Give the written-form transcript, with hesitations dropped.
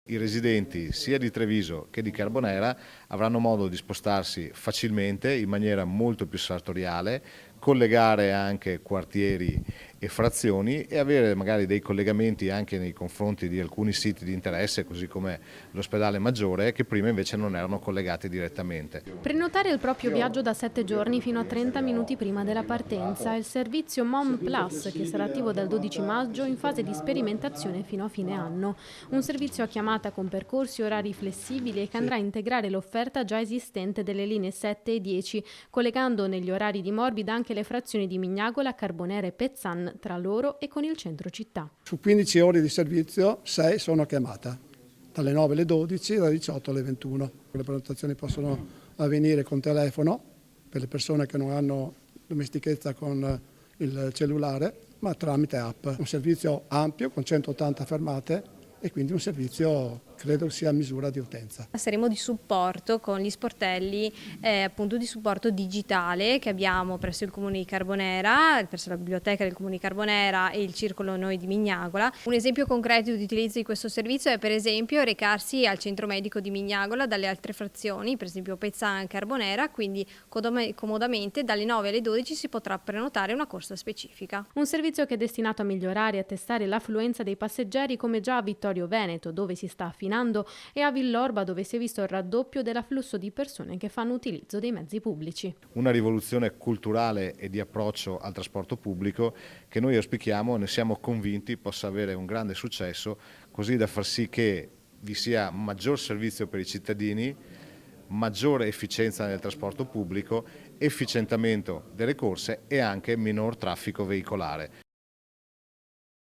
I residenti sia di Treviso che di Carbonera avranno modo di spostarsi facilmente in maniera molto più sartoriale, collegare anche quartieri e frazioni e avere magari dei collegamenti anche nei confronti di alcuni siti di interesse, così come l'ospedale Maggiore, che prima invece non erano collegati direttamente. Prenotare il proprio viaggio da 7 giorni fino a 30 minuti prima della partenza è il servizio Mom Plus, che sarà attivo dal 12 maggio in fase di sperimentazione fino a fine anno. Un servizio a chiamata con percorsi e orari flessibili e che andrà a integrare l'offerta già esistente delle linee 7 e 10, collegando negli orari di Morbid anche le frazioni di Mignagola, Carbonera e Pezzan tra loro e con il centro città. Su 15 ore di servizio, 6 sono a chiamata, dalle 9 alle 12 e dalle 18 alle 21. Le prenotazioni possono avvenire con telefono per le persone che non hanno domestichezza con il cellulare, ma tramite app. Un servizio ampio con 180 fermate e quindi un servizio credo sia a misura di utenza. Saremo di supporto con gli sportelli appunto di supporto digitale che abbiamo presso il Comune di Carbonera, presso la biblioteca del Comune di Carbonera e il Circolo Noi di Mignagola. Un esempio concreto di utilizzo di questo servizio è per esempio recarsi al centro medico di Mignagola dalle altre frazioni, per esempio Pezzana e Carbonera, quindi comodamente dalle 9 alle 12 si potrà prenotare una corsa specifica. Un servizio che è destinato a migliorare e a testare l'affluenza dei passeggeri come già a Vittorio Veneto, dove si sta affinando, e a Villorba, dove si è visto il raddoppio dell'afflusso di persone che fanno utilizzo dei mezzi pubblici. Una rivoluzione culturale e di approccio al trasporto pubblico che noi auspichiamo, ne siamo convinti, possa avere un grande successo, così da far sì che vi sia maggior servizio per i cittadini, maggiore efficienza nel trasporto pubblico, efficientamento delle corse e anche minor traffico veicolare.